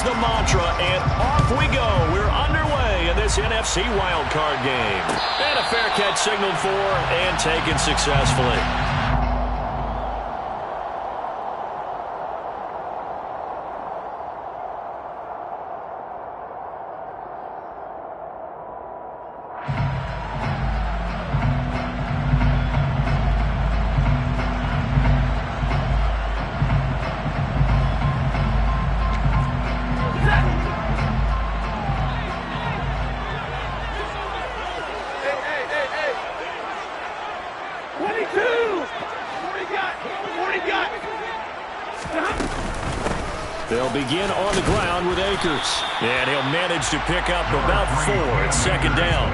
the mantra, and off we go. We're underway in this NFC wildcard game. And a fair catch signaled for and taken successfully. They'll begin on the ground with Akers. And he'll manage to pick up about 4 at second down.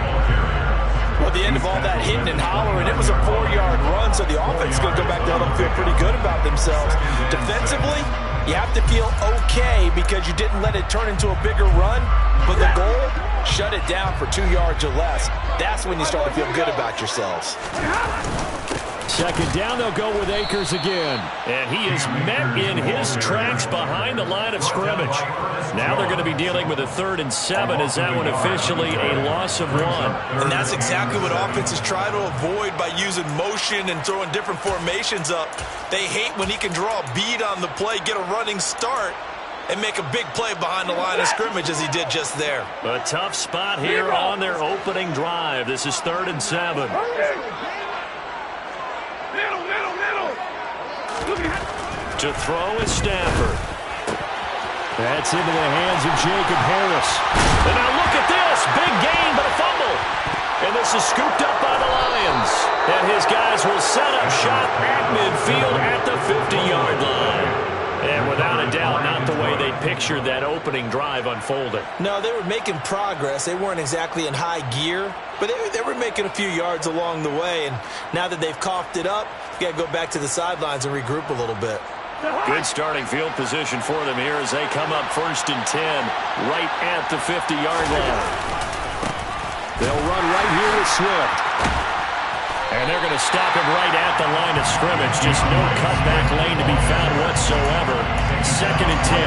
Well, at the end of all that hitting and hollering, it was a 4-yard run, so the offense is going to go back there and feel pretty good about themselves. Defensively, you have to feel okay because you didn't let it turn into a bigger run, but the goal, shut it down for 2 yards or less. That's when you start to feel good about yourselves. Second down, they'll go with Akers again. And he is met in his tracks behind the line of scrimmage. Now they're going to be dealing with a 3rd and 7 as that one officially a loss of 1. And that's exactly what offenses try to avoid by using motion and throwing different formations up. They hate when he can draw a bead on the play, get a running start, and make a big play behind the line of scrimmage as he did just there. A tough spot here on their opening drive. This is 3rd and 7. To throw is Stafford. That's into the hands of Jacob Harris. And now look at this. Big gain, but a fumble. And this is scooped up by the Lions. And his guys will set up shop at midfield at the 50-yard line. And without a doubt, not the way they pictured that opening drive unfolding. No, they were making progress. They weren't exactly in high gear, but they were making a few yards along the way. And now that they've coughed it up, you got to go back to the sidelines and regroup a little bit. Good starting field position for them here as they come up 1st and 10 right at the 50-yard line. They'll run right here with Swift. And they're going to stop him right at the line of scrimmage. Just no cutback lane to be found whatsoever. 2nd and 10.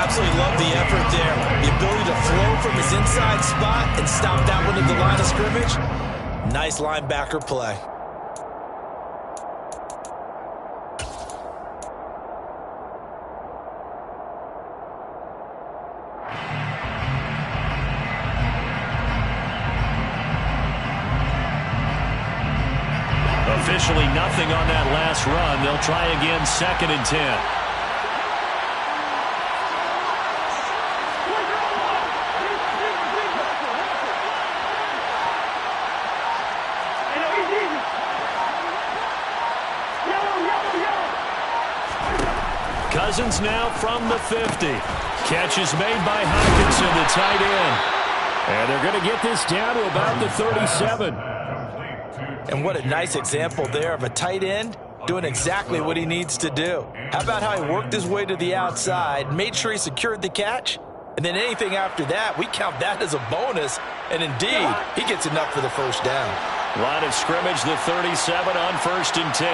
Absolutely love the effort there. The ability to flow from his inside spot and stop that one at the line of scrimmage. Nice linebacker play. Officially nothing on that last run. They'll try again 2nd and 10. Cousins now from the 50. Catch is made by Hockenson, the tight end. And they're going to get this down to about the 37. And what a nice example there of a tight end doing exactly what he needs to do. How about how he worked his way to the outside, made sure he secured the catch, and then anything after that, we count that as a bonus. And indeed, he gets enough for the 1st down. Line of scrimmage, the 37 on 1st and 10.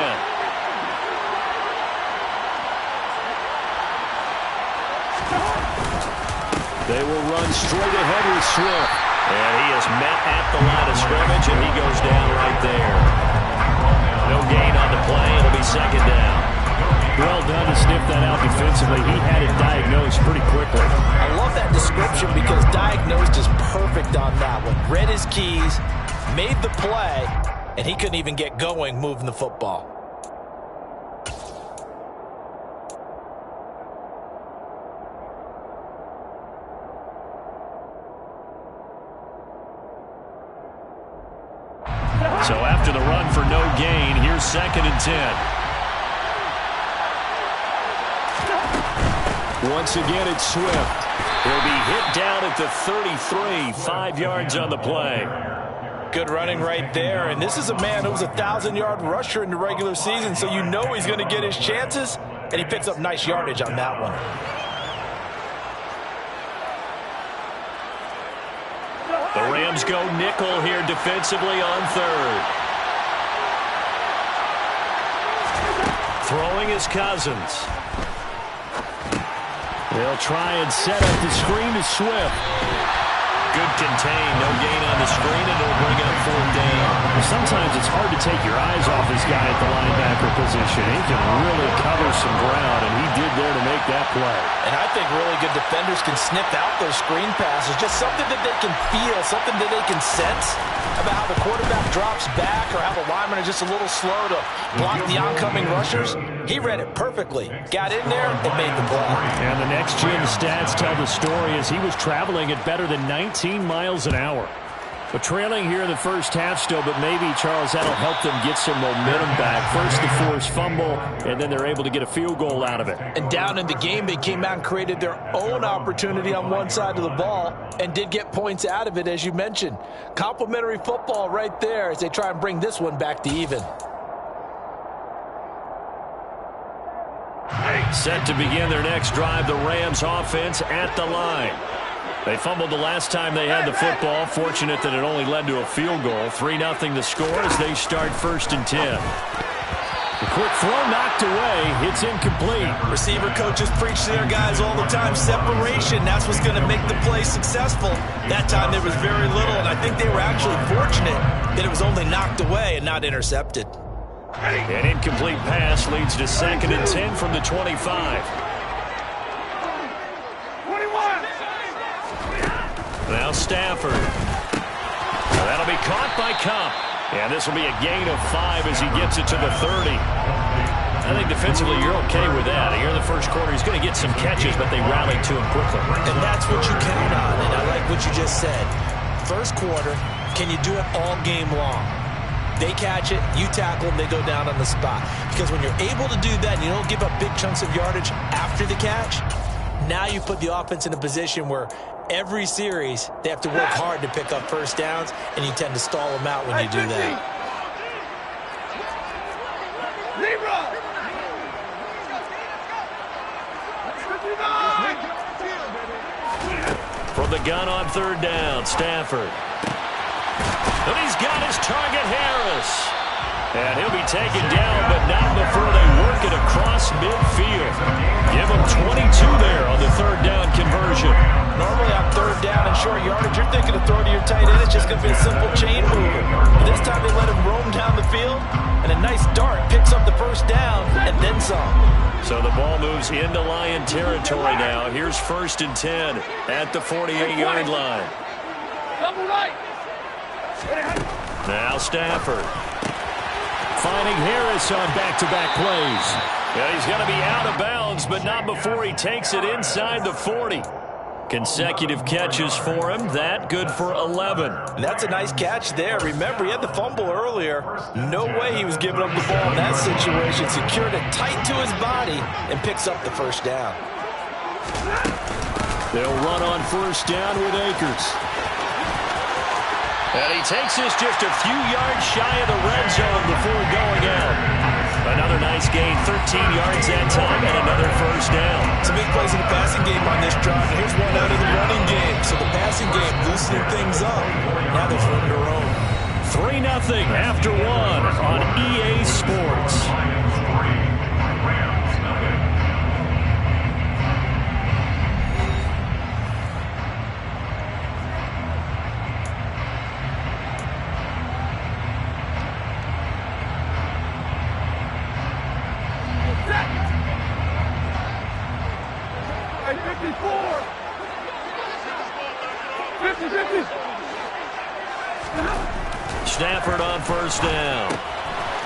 They will run straight ahead with Swift. And he is met at the line of scrimmage, and he goes down right there. No gain on the play. It'll be 2nd down. Well done to sniff that out defensively. He had it diagnosed pretty quickly. I love that description because diagnosed is perfect on that one. Read his keys, made the play, and he couldn't even get going moving the football. So after the run for no gain, here's 2nd and 10. Once again, it's Swift. He'll be hit down at the 33, 5 yards on the play. Good running right there, and this is a man who was a 1,000-yard rusher in the regular season, so you know he's going to get his chances, and he picks up nice yardage on that one. The Rams go nickel here defensively on 3rd. Throwing is Cousins. They'll try and set up the screen to Swift. Good contain, no gain on the screen, and it'll bring up 4th down. Sometimes it's hard to take your eyes off this guy at the linebacker position. He can really cover some ground, and he did there to make that play. And I think really good defenders can sniff out those screen passes. Just something that they can feel, something that they can sense about how the quarterback drops back or how the linemen are just a little slow to block the oncoming rushers. He read it perfectly. Got in there and made the play. And the next gen stats tell the story as he was traveling at better than 19 miles an hour. But trailing here in the first half still, but maybe, Charles, that'll help them get some momentum back. First the forced fumble, and then they're able to get a field goal out of it. And down in the game, they came out and created their own opportunity on one side of the ball and did get points out of it, as you mentioned. Complimentary football right there as they try and bring this one back to even. Set to begin their next drive, the Rams offense at the line. They fumbled the last time they had the football. Fortunate that it only led to a field goal. 3-0 the score as they start 1st and 10. The quick throw knocked away. It's incomplete. Receiver coaches preach to their guys all the time. Separation, that's what's going to make the play successful. That time there was very little, and I think they were actually fortunate that it was only knocked away and not intercepted. An incomplete pass leads to 2nd and 10 from the 25. Now Stafford. That'll be caught by Cup. And this will be a gain of 5 as he gets it to the 30. I think defensively you're okay with that. Here in the first quarter, he's going to get some catches, but they rallied to him quickly. And that's what you count on, and I like what you just said. First quarter, can you do it all game long? They catch it, you tackle them, they go down on the spot. Because when you're able to do that and you don't give up big chunks of yardage after the catch, now you put the offense in a position where every series they have to work hard to pick up first downs, and you tend to stall them out when you do that. From the gun on 3rd down, Stafford. And he's got his target, Harris. And he'll be taken down, but not before they work it across midfield. Give him 22 there on the 3rd down conversion. Normally on 3rd down and short yardage, you're thinking of throwing to your tight end. It's just going to be a simple chain mover. But this time they let him roam down the field, and a nice dart picks up the 1st down and then some. So the ball moves into Lion territory now. Here's 1st and 10 at the 48-yard line. Now Stafford. Finding Harris on back-to-back plays. Yeah, he's going to be out of bounds, but not before he takes it inside the 40. Consecutive catches for him. That good for 11. And that's a nice catch there. Remember, he had the fumble earlier. No way he was giving up the ball in that situation. Secured it tight to his body and picks up the 1st down. They'll run on 1st down with Akers. And he takes this just a few yards shy of the red zone before going out. Another nice gain, 13 yards that time, and another 1st down. Some big plays in the passing game on this drive. And here's one out of the running game. So the passing game loosening things up. Now they've run their own. 3-0 after 1 on EA Sports. Stafford on 1st down.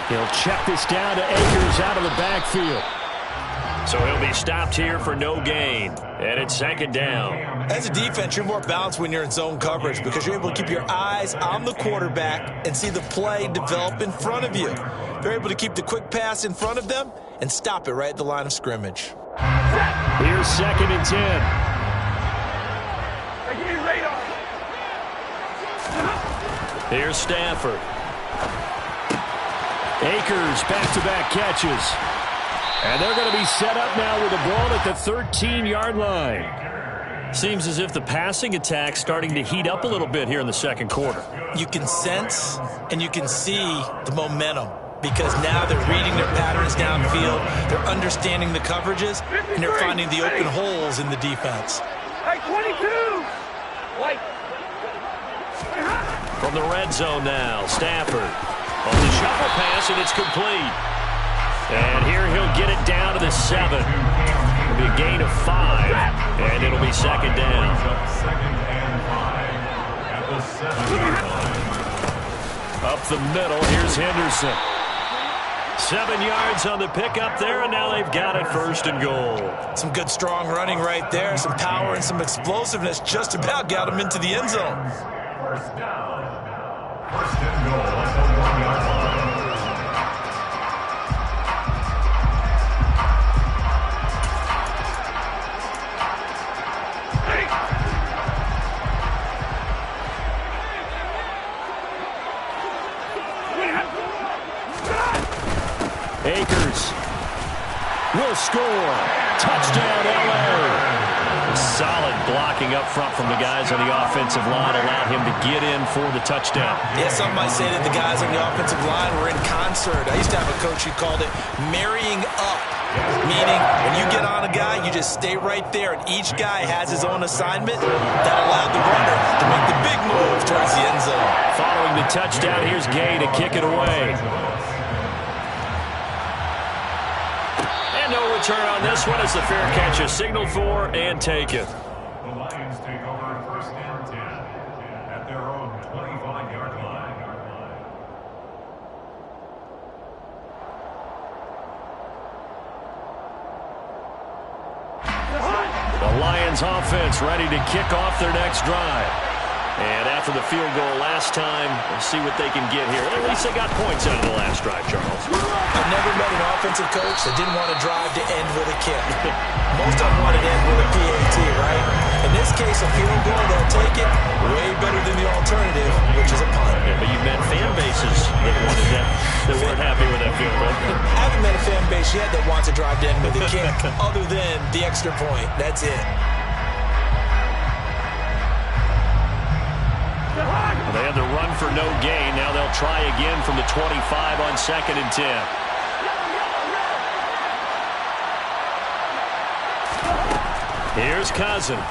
He'll check this down to Akers out of the backfield. So he'll be stopped here for no gain. And it's 2nd down. As a defense, you're more balanced when you're in zone coverage because you're able to keep your eyes on the quarterback and see the play develop in front of you. You're able to keep the quick pass in front of them and stop it right at the line of scrimmage. Here's 2nd and 10. Here's Stafford. Akers back-to-back catches. And they're going to be set up now with the ball at the 13-yard line. Seems as if the passing attack's starting to heat up a little bit here in the 2nd quarter. You can sense and you can see the momentum. because now they're reading their patterns downfield, they're understanding the coverages, and they're finding the open holes in the defense. Hey, 22! From the red zone now, Stafford on the shuffle pass, and it's complete. And here he'll get it down to the 7. It'll be a gain of 5, and it'll be second down. Up the middle, here's Henderson. 7 yards on the pickup there, and now they've got it first and goal. Some good, strong running right there. Some power and some explosiveness just about got him into the end zone. First down. First and goal at the 1-yard line. Akers will score. Touchdown, L.A. Solid blocking up front from the guys on the offensive line allowed him to get in for the touchdown. Yeah, some might say that the guys on the offensive line were in concert. I used to have a coach who called it marrying up, meaning when you get on a guy, you just stay right there, and each guy has his own assignment. That allowed the runner to make the big move towards the end zone. Following the touchdown, here's Gay to kick it away. No return on this one as the fair catch is signaled for and taken. The Lions take over first and 10 at their own 25-yard line. The Lions offense ready to kick off their next drive. And after the field goal last time, we'll see what they can get here. At least they got points out of the last drive, Charles. I've never met an offensive coach that didn't want to drive to end with a kick. Most of them wanted to end with a PAT, right? In this case, a field goal, they'll take it way better than the alternative, which is a punt. Yeah, but you've met fan bases that wanted that weren't happy with that field goal. I haven't met a fan base yet that wants to drive to end with a kick other than the extra point. That's it. They had the run for no gain. Now they'll try again from the 25 on 2nd and 10. Here's Cousins.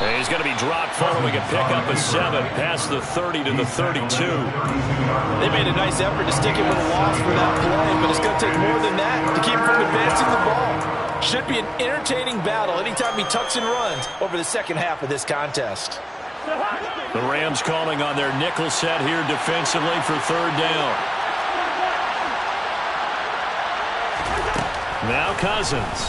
And he's going to be dropped following a pickup of 7 past the 30 to the 32. They made a nice effort to stick it with a loss for that play, but it's going to take more than that to keep him from advancing the ball. Should be an entertaining battle anytime he tucks and runs over the second half of this contest. The Rams calling on their nickel set here defensively for 3rd down. Now Cousins.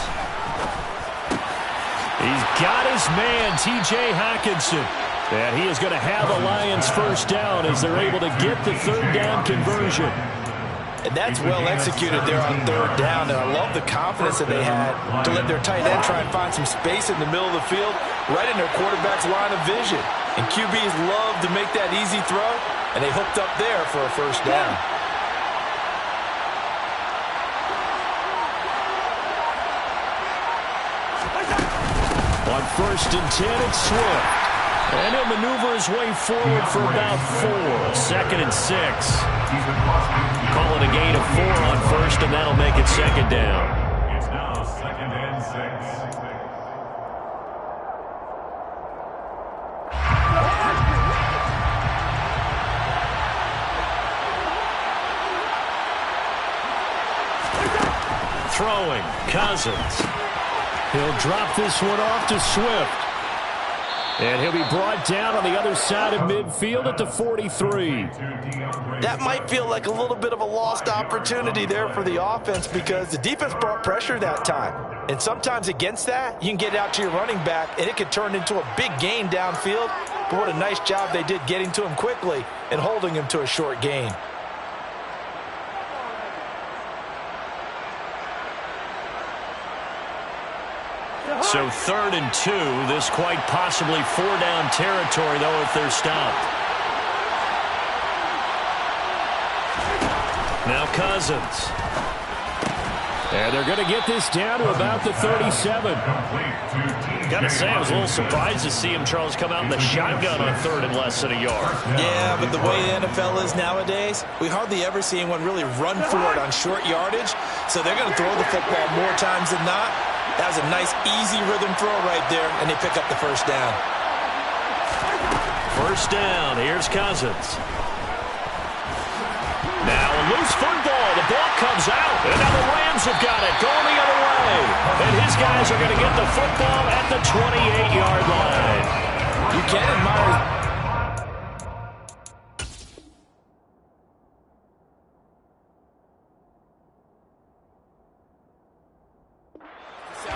He's got his man, T.J. Hockenson. And he is going to have a Lions first down as they're able to get the 3rd down conversion. And that's well executed there on 3rd down. And I love the confidence that they had to let their tight end try and find some space in the middle of the field, right in their quarterback's line of vision. And QBs love to make that easy throw, and they hooked up there for a first down. On 1st and 10, it's Swift. And he'll maneuver his way forward for about 4. 2nd and 6. Call it a gain of 4 on 1st, and that'll make it 2nd down. It's now 2nd and 6. Throwing, Cousins. He'll drop this one off to Swift. And he'll be brought down on the other side of midfield at the 43. That might feel like a little bit of a lost opportunity there for the offense because the defense brought pressure that time. And sometimes against that, you can get out to your running back, and it could turn into a big gain downfield. But what a nice job they did getting to him quickly and holding him to a short gain. So 3rd and 2, this quite possibly 4-down territory, though, if they're stopped. Now Cousins. And they're going to get this down to about the 37. Gotta say, I was a little surprised to see him, Charles, come out in the shotgun on 3rd and less than a yard. Yeah, but the way the NFL is nowadays, we hardly ever see anyone really run for it on short yardage. So they're going to throw the football more times than not. That was a nice, easy rhythm throw right there, and they pick up the first down. First down, here's Cousins. Now a loose football. The ball comes out. And now the Rams have got it. Going the other way. And his guys are going to get the football at the 28-yard line. You can admire...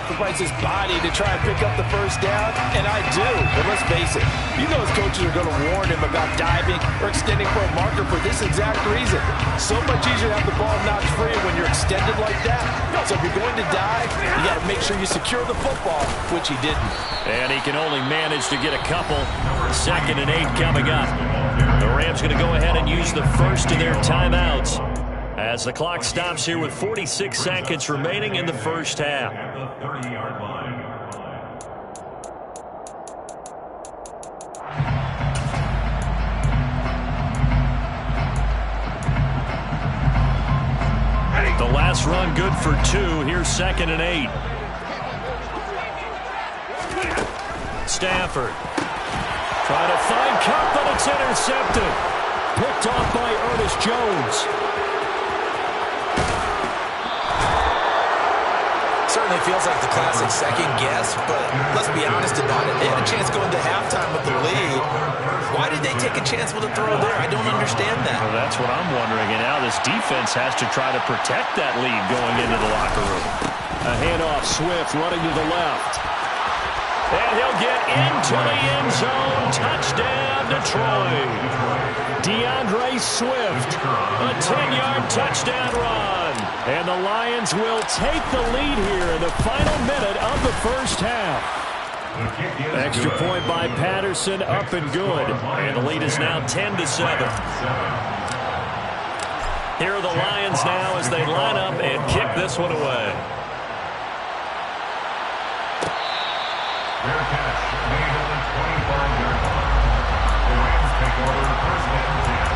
sacrifice his body to try and pick up the first down, and I do. But let's face it, you know his coaches are going to warn him about diving or extending for a marker for this exact reason. So much easier to have the ball knocked free when you're extended like that. So if you're going to dive, you got to make sure you secure the football, which he didn't. And he can only manage to get a couple. 2nd and 8 coming up. The Rams going to go ahead and use the first of their timeouts as the clock stops here with 46 seconds remaining in the first half. At the 30-yard line. The last run good for 2. Here's 2nd and 8. Stafford trying to find Cup, but it's intercepted. Picked off by Ernest Jones. Certainly feels like the classic second guess, but let's be honest about it. They had a chance going to halftime with the lead. Why did they take a chance with a throw there? I don't understand that. Well, that's what I'm wondering. And now this defense has to try to protect that lead going into the locker room. A handoff, Swift running to the left. And he'll get into the end zone. Touchdown, Detroit. DeAndre Swift. A 10-yard touchdown run. And the Lions will take the lead here in the final minute of the first half. Extra point by Patterson, up and good. And the lead is now 10-7. Here are the Lions now as they line up and kick this one away. Fair catch made at the 25-yard line. The Rams take over first and 10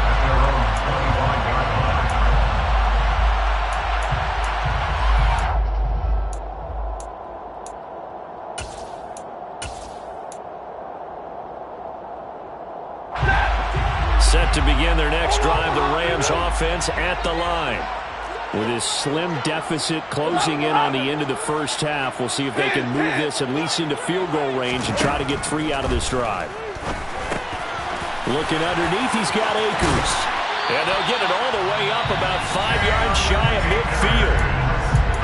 at their own 25-yard line. Set to begin their next drive, the Rams offense at the line. With his slim deficit closing in on the end of the first half, we'll see if they can move this at least into field goal range and try to get 3 out of this drive. Looking underneath, he's got Akers. And they'll get it all the way up about 5 yards shy of midfield.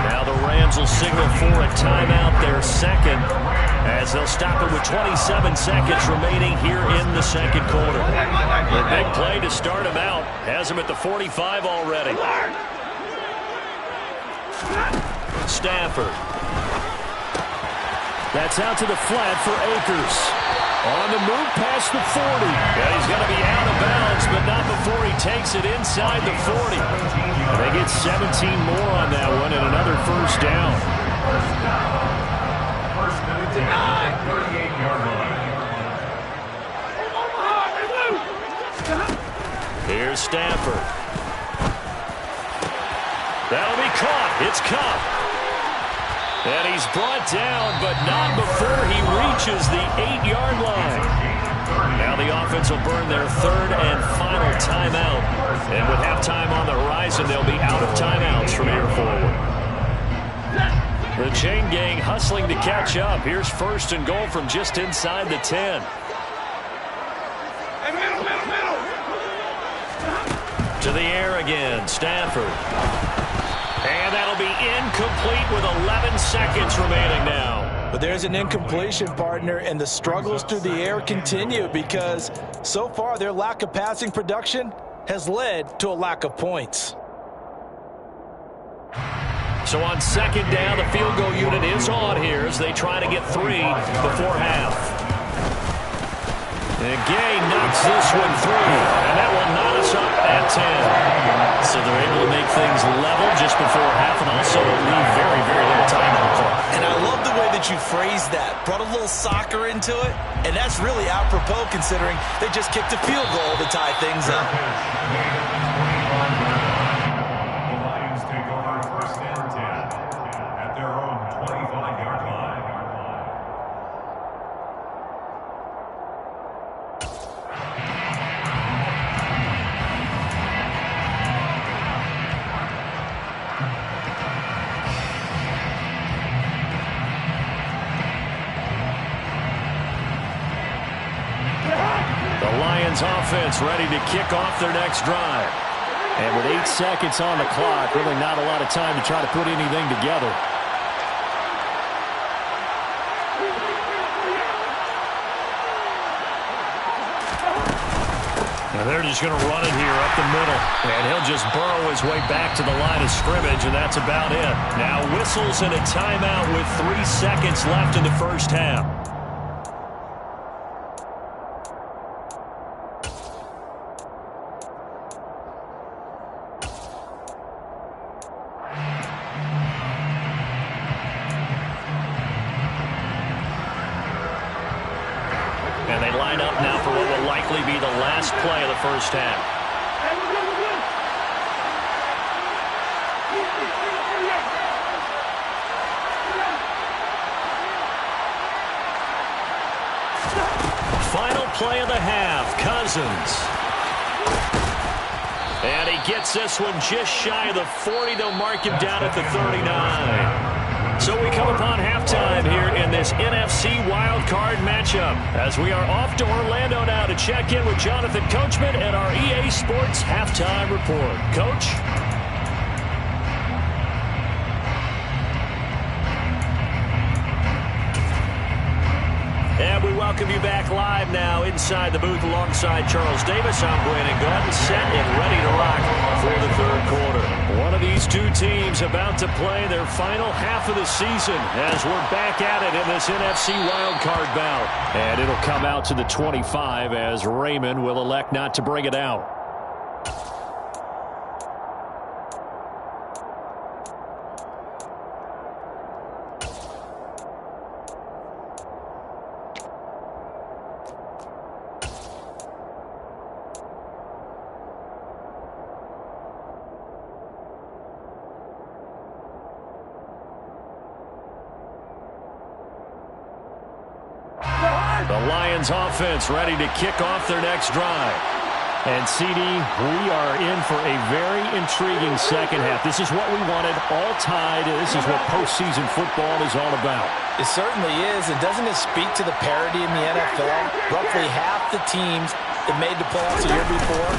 Now the Rams will signal for a timeout, their second, as they'll stop it with 27 seconds remaining here in the second quarter. A big play to start him out. Has him at the 45 already. Stafford. That's out to the flat for Akers. On the move past the 40. Yeah, he's going to be out of bounds, but not before he takes it inside the 40. And they get 17 more on that one and another first down. First and 10 at the 38-yard line. Here's Stafford. That'll be caught. It's Cup. And he's brought down, but not before he reaches the 8-yard line. Now the offense will burn their third and final timeout. And with halftime on the horizon, they'll be out of timeouts from here forward. The chain gang hustling to catch up. Here's first and goal from just inside the 10. To the air again, Stafford. And that'll be incomplete with 11 seconds remaining now. But there's an incompletion, partner, and the struggles through the air continue because so far their lack of passing production has led to a lack of points. So on second down, the field goal unit is on here as they try to get 3 before half. And Gay knocks this one through, and that will knot us up at 10. So they're able to make things level just before half and also leave very, very little time on the clock. And I love the way that you phrased that. Brought a little soccer into it, and that's really apropos considering they just kicked a field goal to tie things up. The Lions take over first and 10 at their own 25-yard line. The Lions offense ready to kick off their next drive. And with 8 seconds on the clock, really not a lot of time to try to put anything together. Now they're just going to run it here up the middle. And he'll just burrow his way back to the line of scrimmage, and that's about it. Now whistles and a timeout with 3 seconds left in the first half. And they line up now for what will likely be the last play of the first half. Final play of the half, Cousins. And he gets this one just shy of the 40. They'll mark him down at the 39. So we come upon halftime here in this NFC wildcard matchup as we are off to Orlando now to check in with Jonathan Coachman and our EA Sports Halftime Report. Coach? And we welcome you back live now inside the booth alongside Charles Davis. I'm Brandon Gordon, set and ready to rock for the third quarter. One of these two teams about to play their final half of the season as we're back at it in this NFC wildcard bout. And it'll come out to the 25 as Raymond will elect not to bring it out. The Lions offense ready to kick off their next drive. And CD, we are in for a very intriguing second half. This is what we wanted, all tied. This is what postseason football is all about. It certainly is. And doesn't it speak to the parity in the NFL? Roughly half the teams that made the playoffs the year before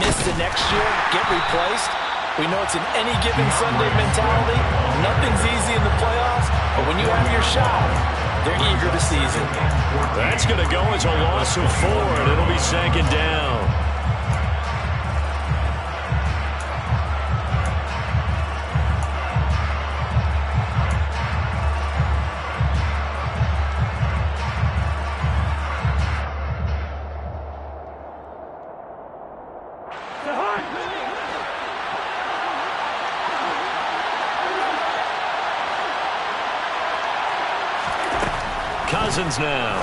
miss the next year, get replaced. We know it's an any given Sunday mentality. Nothing's easy in the playoffs, but when you have your shot, they're eager to seize it. That's going to go as a loss of 4, and it'll be second down. Cousins now.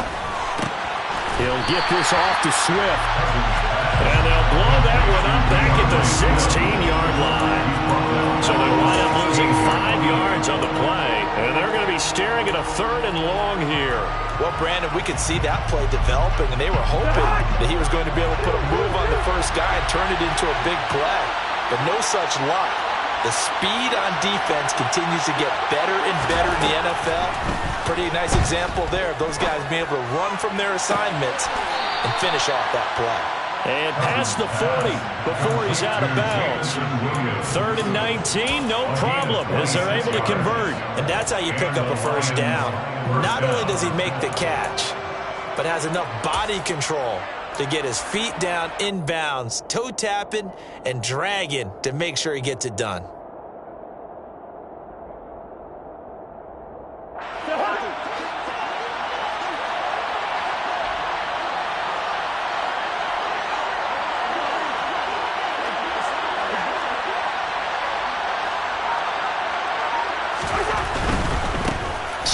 He'll get this off to Swift. And they'll blow that one up back at the 16-yard line. So they wind up losing 5 yards on the play. And they're going to be staring at a 3rd and long here. Well, Brandon, we could see that play developing, and they were hoping that he was going to be able to put a move on the first guy and turn it into a big play. But no such luck. The speed on defense continues to get better and better in the NFL. Pretty nice example there of those guys being able to run from their assignments and finish off that play. And past the 40 before he's out of bounds. 3rd and 19, no problem, as they're able to convert. And that's how you pick up a first down. Not only does he make the catch, but has enough body control to get his feet down inbounds, toe tapping and dragging to make sure he gets it done.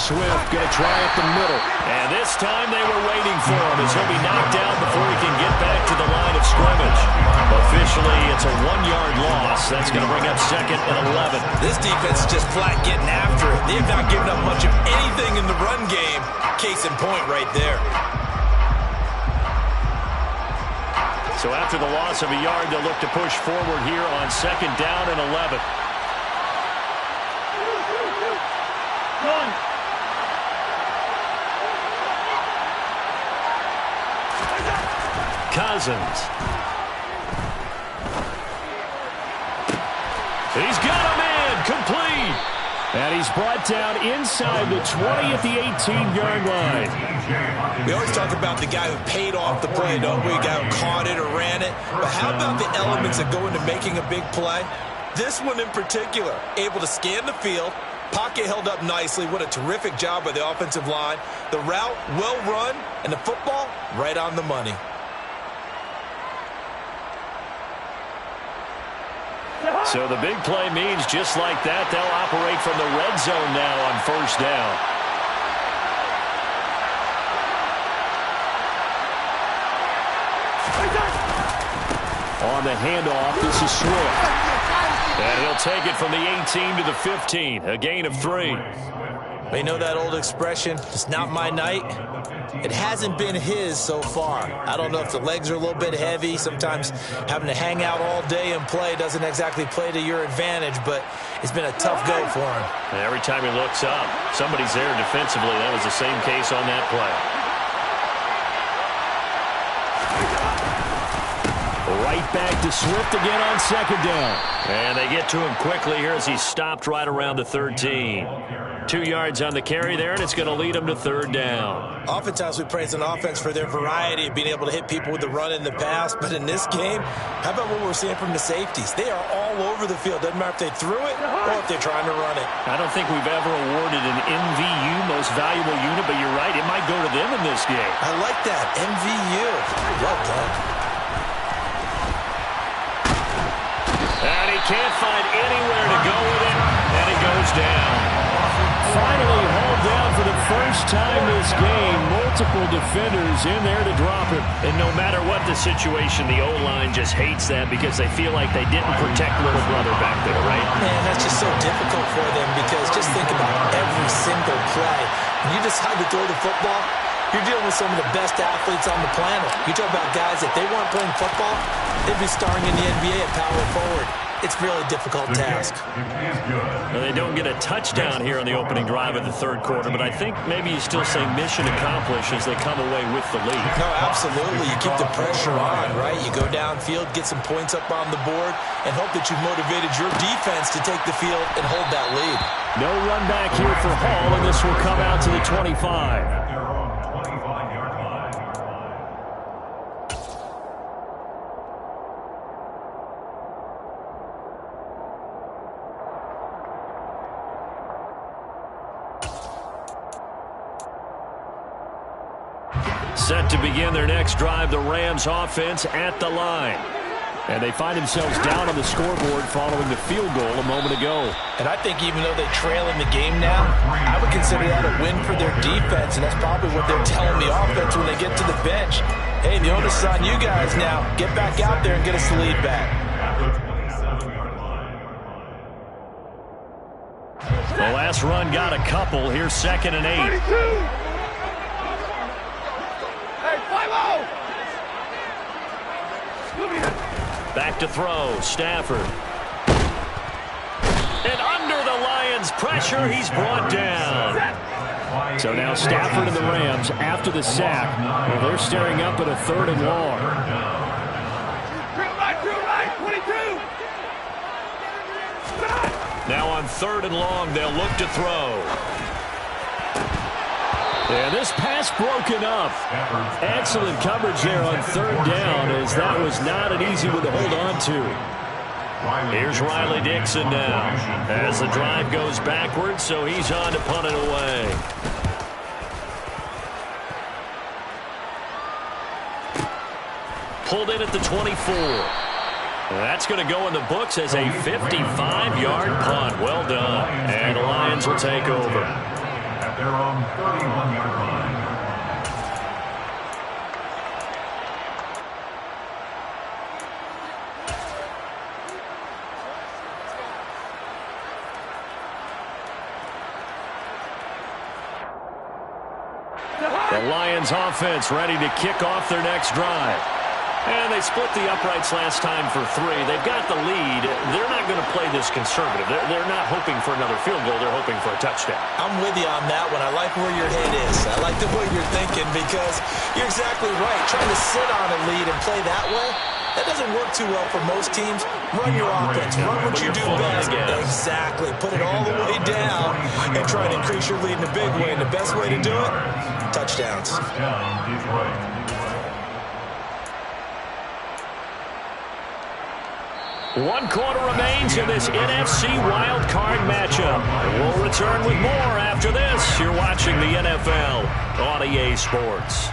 Swift going to try up the middle. And this time they were waiting for him as he'll be knocked down before he can get back to the line of scrimmage. Officially, it's a 1-yard loss. That's going to bring up 2nd and 11. This defense is just flat getting after it. They have not given up much of anything in the run game. Case in point right there. So after the loss of a yard, they'll look to push forward here on 2nd down and 11. Cousins. He's got him in. Complete. And he's brought down inside the 20 at the 18-yard line. We always talk about the guy who paid off the play, don't we? The guy who caught it or ran it. But how about the elements that go into making a big play? This one in particular, able to scan the field. Pocket held up nicely. What a terrific job by the offensive line. The route, well run, and the football, right on the money. So the big play means just like that, they'll operate from the red zone now on 1st down. On the handoff, this is Swift. And he'll take it from the 18 to the 15, a gain of 3. You know that old expression, it's not my night? It hasn't been his so far. I don't know if the legs are a little bit heavy. Sometimes having to hang out all day and play doesn't exactly play to your advantage, but it's been a tough go for him. And every time he looks up, somebody's there defensively. That was the same case on that play. Right back to Swift again on 2nd down. And they get to him quickly here as he's stopped right around the 13. 2 yards on the carry there, and it's going to lead him to 3rd down. Oftentimes we praise an offense for their variety of being able to hit people with the run in the pass, but in this game, how about what we're seeing from the safeties? They are all over the field. Doesn't matter if they threw it or if they're trying to run it. I don't think we've ever awarded an MVU, most valuable unit, but you're right, it might go to them in this game. I like that, MVU. Well done. And he can't find anywhere to go with it, and he goes down. Finally hauled down for the first time this game. Multiple defenders in there to drop him. And no matter what the situation, the O-line just hates that because they feel like they didn't protect little brother back there, right? Man, that's just so difficult for them because just think about every single play. When you decide to throw the football, you're dealing with some of the best athletes on the planet. You talk about guys, if they weren't playing football, they'd be starring in the NBA at power forward. It's a really difficult task. Well, they don't get a touchdown here on the opening drive of the 3rd quarter, but I think maybe you still say mission accomplished as they come away with the lead. No, absolutely. You keep the pressure on, right? You go downfield, get some points up on the board, and hope that you've motivated your defense to take the field and hold that lead. No run back here for Hall, and this will come out to the 25. Set to begin their next drive, the Rams offense at the line. And they find themselves down on the scoreboard following the field goal a moment ago. And I think even though they trail in the game now, I would consider that a win for their defense, and that's probably what they're telling the offense when they get to the bench. Hey, the onus is on you guys now. Get back out there and get us the lead back. The last run got a couple. Here's 2nd and 8. Back to throw, Stafford. And under the Lions' pressure, he's brought down. So now Stafford and the Rams, after the sack, well, they're staring up at a 3rd and long. Now on 3rd and long, they'll look to throw. And this pass broken up. Excellent coverage there on 3rd down, as that was not an easy one to hold on to. Here's Riley Dixon now as the drive goes backwards, so he's on to punt it away. Pulled in at the 24. That's going to go in the books as a 55-yard punt. Well done. And the Lions will take over. at their own 31-yard line. The Lions offense ready to kick off their next drive. And they split the uprights last time for 3. They've got the lead. They're not going to play this conservative. They're not hoping for another field goal. They're hoping for a touchdown. I'm with you on that one. I like where your head is. I like the way you're thinking because you're exactly right. Trying to sit on a lead and play that way, that doesn't work too well for most teams. Run your offense. Run what you do best. Exactly. Put it all the way down and try to increase your lead in a big way. And the best way to do it, touchdowns. First down, Detroit. One quarter remains in this NFC Wild Card matchup. We'll return with more after this. You're watching the NFL on EA Sports.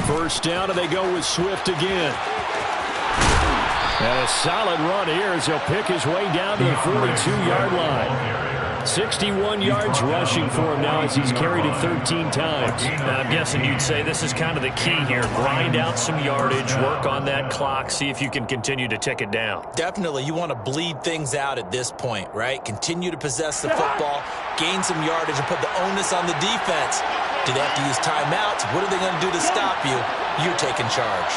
First down, and they go with Swift again. And a solid run here as he'll pick his way down to the 42-yard line. 61 yards rushing for him now as he's carried it 13 times. And I'm guessing you'd say this is kind of the key here. Grind out some yardage, work on that clock, see if you can continue to tick it down. Definitely, you want to bleed things out at this point, right? Continue to possess the football, gain some yardage, and put the onus on the defense. Do they have to use timeouts? What are they going to do to stop you? You're taking charge.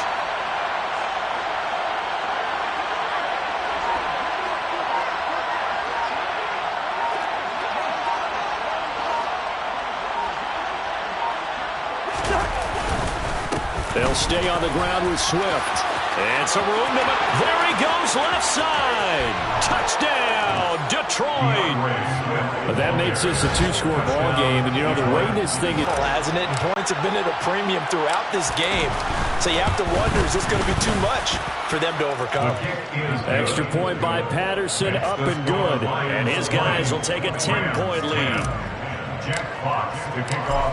They'll stay on the ground with Swift. And some room to it. There he goes, left side. Touchdown, Detroit. But that makes this a 2-score ball game. And, you know, the way this thing is... Hasn't it? And points have been at a premium throughout this game. So you have to wonder, is this going to be too much for them to overcome? Extra point by Patterson, up and good. And his guys will take a 10-point lead.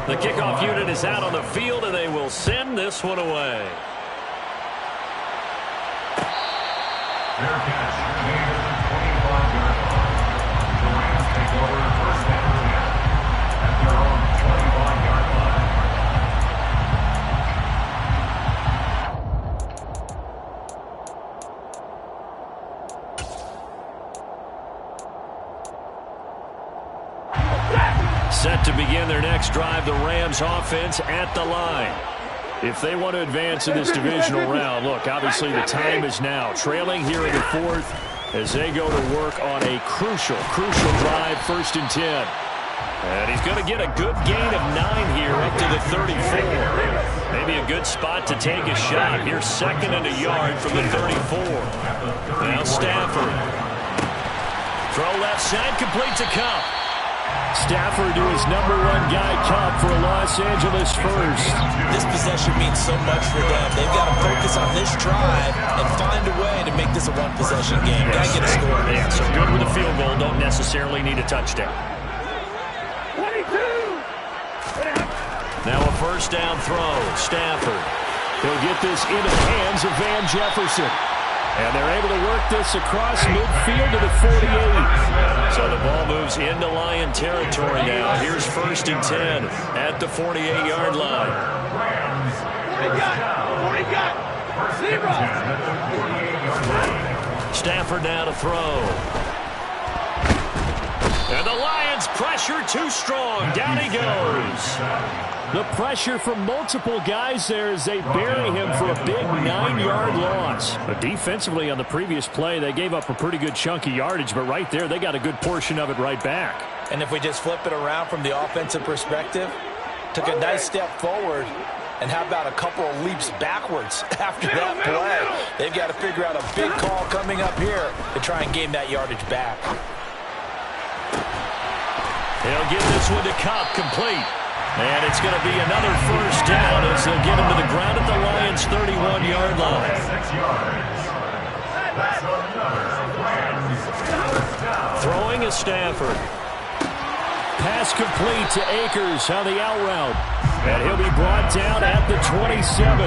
The kickoff unit is out on the field, and they will send this one away. Fair catch made at the 25-yard line. The Rams take over first and 10 at their own 25-yard line. Set to begin their next drive, the Rams offense at the line. If they want to advance in this divisional round, look, obviously the time is now. Trailing here in the 4th as they go to work on a crucial drive, 1st and 10. And he's going to get a good gain of 9 here up to the 34. Maybe a good spot to take a shot. Here's 2nd and a yard from the 34. Now Stafford. Throw left side, complete to Cup. Stafford to his #1 guy, Cup, for a Los Angeles first. This possession means so much for them. They've got to focus on this drive and find a way to make this a one-possession game. Got to get a score. Yeah, so good with a field goal. Don't necessarily need a touchdown. 22. Now a first down throw. Stafford. He'll get this into the hands of Van Jefferson. And they're able to work this across midfield to the 48. So the ball moves into Lion territory now. Here's 1st and 10 at the 48-yard line. Stafford now to throw. And the Lions pressure too strong. Down he goes. The pressure from multiple guys there as they bury him for a big 9-yard loss. But defensively on the previous play, they gave up a pretty good chunk of yardage, but right there, they got a good portion of it right back. And if we just flip it around from the offensive perspective, took a nice step forward, And how about a couple of leaps backwards after that play? They've got to figure out a big call coming up here to try and gain that yardage back. He'll give this one to Cup, complete. And it's going to be another first down as they'll get him to the ground at the Lions' 31-yard line. 6 yards. That's another Lions first down. Throwing is Stafford. Pass complete to Akers on the out route. And he'll be brought down at the 27.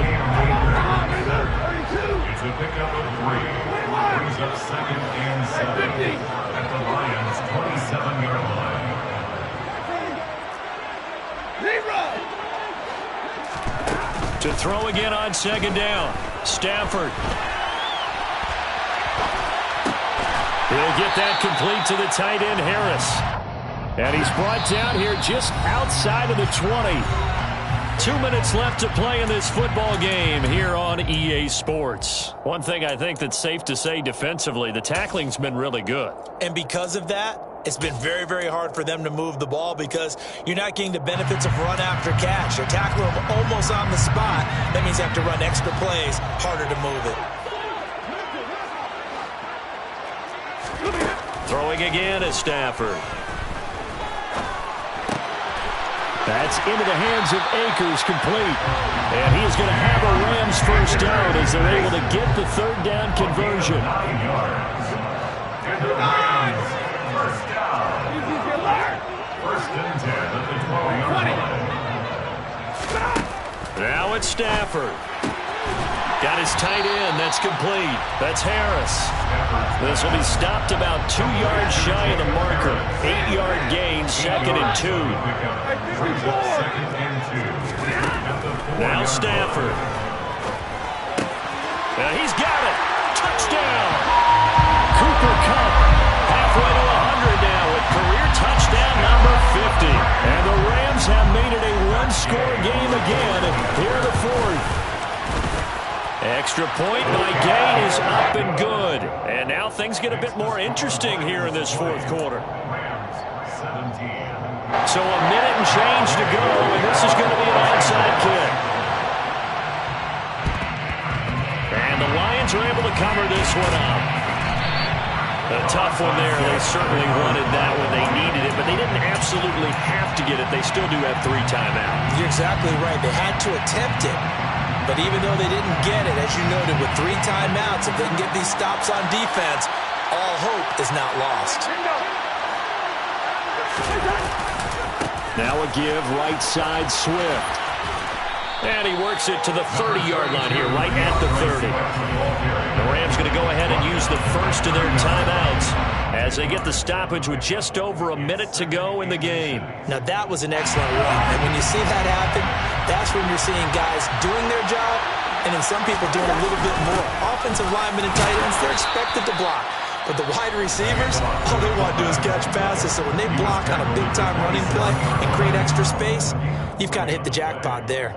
It's a pickup of 3. Brings up 2nd and 7 at the Lions' 27-yard line. To throw again on 2nd down. Stafford. He'll get that complete to the tight end, Harris. And he's brought down here just outside of the 20. 2 minutes left to play in this football game here on EA Sports. One thing I think that's safe to say defensively, the tackling's been really good. And because of that, it's been very, very hard for them to move the ball because you're not getting the benefits of run after catch. They're tackling them almost on the spot. That means you have to run extra plays, harder to move it. Throwing again is Stafford. That's into the hands of Akers, complete. And he is going to have a Rams first down as they're able to get the 3rd down conversion. 9 yards. And the Rams first down. First and 10 at the 12-yard line. Now it's Stafford. Got his tight end. That's complete. That's Harris. This will be stopped about 2 yards shy of the marker. 8-yard gain, 2nd and 2. Now Stafford. Now he's got it. Touchdown. Cooper Kupp halfway to 100 now with career touchdown number 50. And the Rams have made it a one-score game again here in the 4th. Extra point by Gay is up and good. And now things get a bit more interesting here in this 4th quarter. So a minute and change to go, and this is going to be an onside kick. And the Lions are able to cover this one up. A tough one there. They certainly wanted that when they needed it, but they didn't absolutely have to get it. They still do have 3 timeouts. You're exactly right. They had to attempt it. But even though they didn't get it, as you noted, with 3 timeouts, if they can get these stops on defense, all hope is not lost. Now a give, right side, Swift. And he works it to the 30-yard line here, right at the 30. The Rams going to go ahead and use the first of their timeouts as they get the stoppage with just over a minute to go in the game. Now that was an excellent run. And when you see that happen, that's when you're seeing guys doing their job and then some people doing a little bit more. Offensive linemen and tight ends, they're expected to block. But the wide receivers, all they want to do is catch passes. So when they block on a big-time running play and create extra space, you've kind of hit the jackpot there.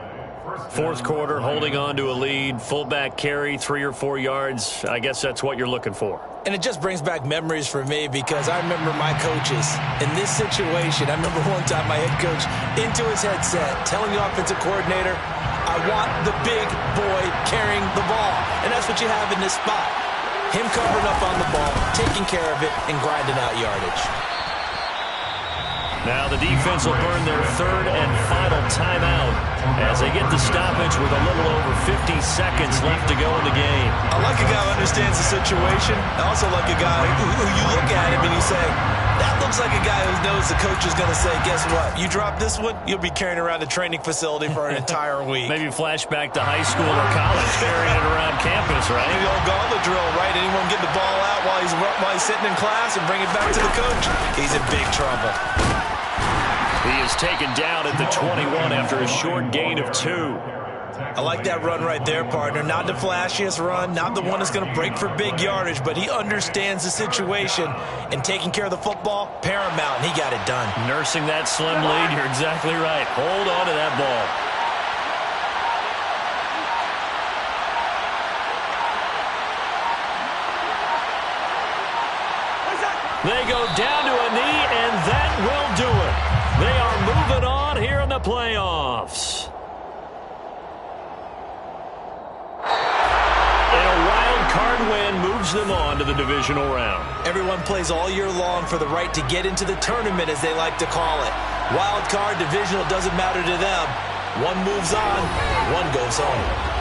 4th quarter, holding on to a lead, fullback carry, 3 or 4 yards. I guess that's what you're looking for. And it just brings back memories for me because I remember my coaches in this situation. I remember one time my head coach into his headset telling the offensive coordinator, I want the big boy carrying the ball. And that's what you have in this spot. Him covering up on the ball, taking care of it, and grinding out yardage. Now the defense will burn their 3rd and final timeout as they get the stoppage with a little over 50 seconds left to go in the game. I like a guy who understands the situation. I also like a guy who you look at him and you say, that looks like a guy who knows the coach is going to say, guess what? You drop this one, you'll be carrying around a training facility for an entire week. Maybe flashback to high school or college, carrying it around campus, right? The old gauntlet drill, right? Anyone get the ball out while he's sitting in class and bring it back to the coach? He's in big trouble. He is taken down at the 21 after a short gain of 2. I like that run right there, partner. Not the flashiest run, not the one that's going to break for big yardage, but he understands the situation, and taking care of the football, paramount, and he got it done. Nursing that slim lead, you're exactly right. Hold on to that ball. They go down to a knee, and that will do it. They are moving on here in the playoffs. moves them on to the divisional round. Everyone plays all year long for the right to get into the tournament, as they like to call it. Wild card, divisional, doesn't matter to them. One moves on, one goes home.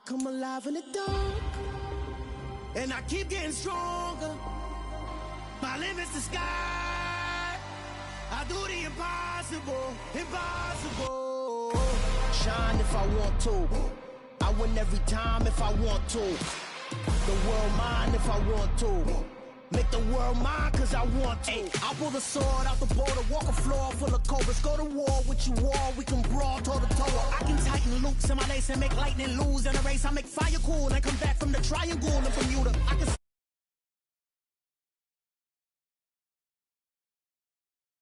Come alive in the dark, and I keep getting stronger. My limit's the sky. I do the impossible, impossible. Shine if I want to. I win every time if I want to. The world mine if I want to. Make the world mine cause I want to. I pull the sword out the border, walk a floor full of cobras. Go to war with you all, we can brawl toe to toe. I can tighten loops in my lace and make lightning lose in a race. I make fire cool and come back from the triangle and Bermuda. I can